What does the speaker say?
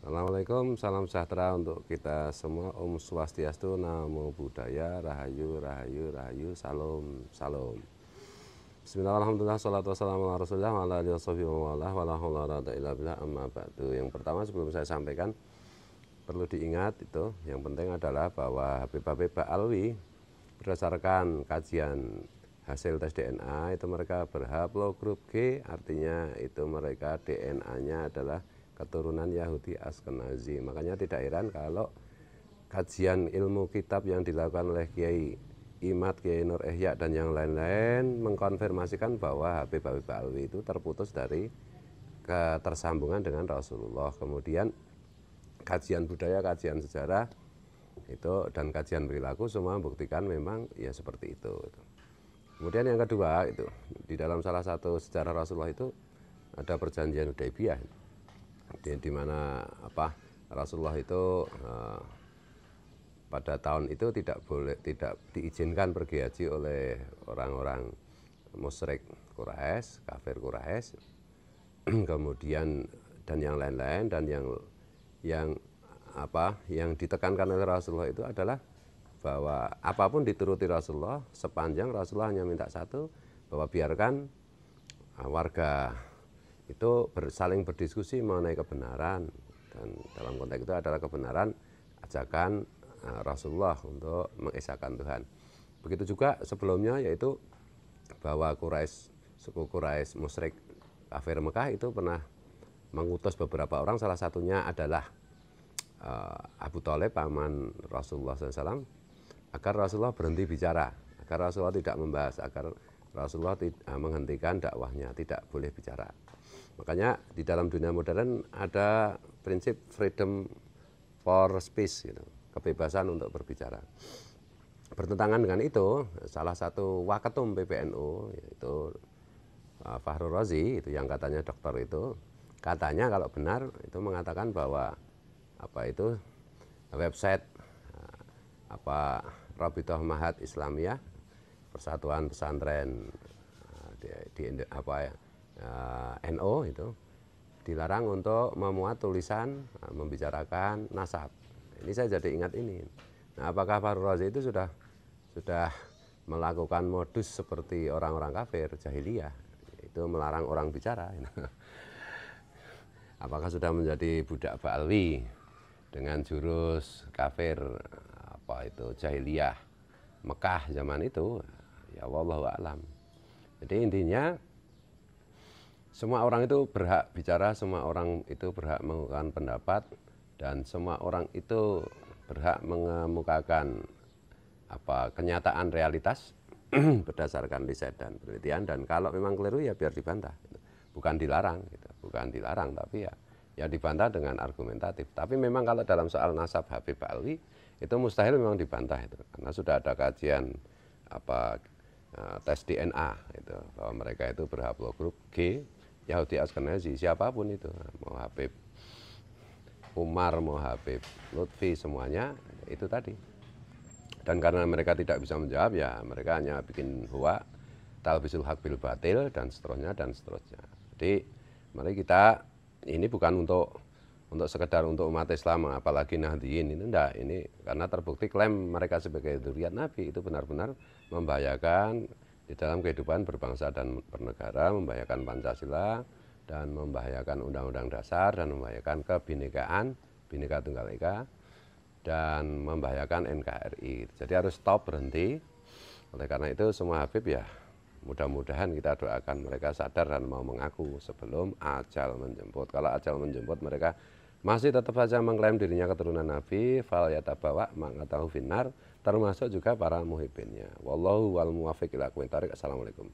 Assalamualaikum, salam sejahtera untuk kita semua. Om Swastiastu, Namo Buddhaya, Rahayu, Rahayu, Rahayu, Salam, Salam. Bismillahirrahmanirrahim, salatu wassalamu ala rasulillah wa ala alihi wa la haula wa la quwwata illa billah, amma ba'du. Yang pertama sebelum saya sampaikan, perlu diingat itu, yang penting adalah bahwa Habib-Habib Ba'alwi berdasarkan kajian hasil tes DNA itu mereka berhaplogrup G, artinya itu mereka DNA-nya adalah keturunan Yahudi Askenazi. Makanya tidak heran kalau kajian ilmu kitab yang dilakukan oleh Kiai Imad, Kiai Nur Ihya dan yang lain-lain mengkonfirmasikan bahwa Habib Ba'alwi itu terputus dari ketersambungan dengan Rasulullah. Kemudian kajian budaya, kajian sejarah itu dan kajian perilaku semua membuktikan memang ya seperti itu. Kemudian yang kedua itu di dalam salah satu sejarah Rasulullah itu ada perjanjian Hudaybiyah di mana Rasulullah itu pada tahun itu tidak diizinkan pergi haji oleh orang-orang musyrik Quraisy, kafir Quraisy, kemudian dan yang lain-lain, dan yang ditekankan oleh Rasulullah itu adalah bahwa apapun dituruti Rasulullah sepanjang Rasulullah hanya minta satu, bahwa biarkan warga itu saling berdiskusi mengenai kebenaran, dan dalam konteks itu adalah kebenaran ajakan Rasulullah untuk mengesahkan Tuhan. Begitu juga sebelumnya, yaitu bahwa suku Quraisy musyrik kafir Mekah itu pernah mengutus beberapa orang, salah satunya adalah Abu Thalib, paman Rasulullah SAW, agar Rasulullah berhenti bicara, agar Rasulullah tidak membahas, agar Rasulullah menghentikan dakwahnya, tidak boleh bicara. Makanya di dalam dunia modern ada prinsip freedom for speech, gitu, kebebasan untuk berbicara. Bertentangan dengan itu, salah satu waketum PBNU yaitu Fakhrul Razi, itu yang katanya dokter itu, katanya kalau benar itu mengatakan bahwa website Rabithah Mahad Islamiyah, Persatuan Pesantren NO itu dilarang untuk memuat tulisan membicarakan nasab. Ini saya jadi ingat ini. Nah, apakah Fakhrul Razi itu sudah melakukan modus seperti orang-orang kafir jahiliyah, itu melarang orang bicara? Apakah sudah menjadi budak Ba'alwi dengan jurus kafir jahiliyah Mekah zaman itu? Ya wallahu a'lam. Jadi intinya semua orang itu berhak bicara, semua orang itu berhak mengemukakan pendapat, dan semua orang itu berhak mengemukakan kenyataan realitas berdasarkan riset dan penelitian, dan kalau memang keliru ya biar dibantah. Bukan dilarang, gitu. Bukan dilarang, tapi ya dibantah dengan argumentatif. Tapi memang kalau dalam soal nasab Habib Ba'alwi itu mustahil memang dibantah itu, karena sudah ada kajian tes DNA itu, bahwa mereka itu berhaplogrup G, Yahudi Askenazi, siapapun itu, mau Habib Umar, mau Habib Lutfi, semuanya itu tadi. Dan karena mereka tidak bisa menjawab, ya mereka hanya bikin huwa, talbisul haq bil batil, dan seterusnya dan seterusnya. Jadi mari kita, ini bukan untuk sekedar untuk umat Islam, apalagi Nahdliyin, ini enggak. Ini karena terbukti klaim mereka sebagai dzurriyyat Nabi itu benar-benar membahayakan di dalam kehidupan berbangsa dan bernegara, membahayakan Pancasila, dan membahayakan Undang-Undang Dasar, dan membahayakan kebinekaan, Bhinneka Tunggal Ika, dan membahayakan NKRI. Jadi harus stop, berhenti. Oleh karena itu semua Habib ya mudah-mudahan kita doakan mereka sadar dan mau mengaku sebelum ajal menjemput. Kalau ajal menjemput mereka masih tetap saja mengklaim dirinya keturunan Nabi, fal yatabawa maq'adahu finnar, termasuk juga para muhibbinnya. Wallahu wal muwaffiq ila aqwamit thoriq. Assalamualaikum.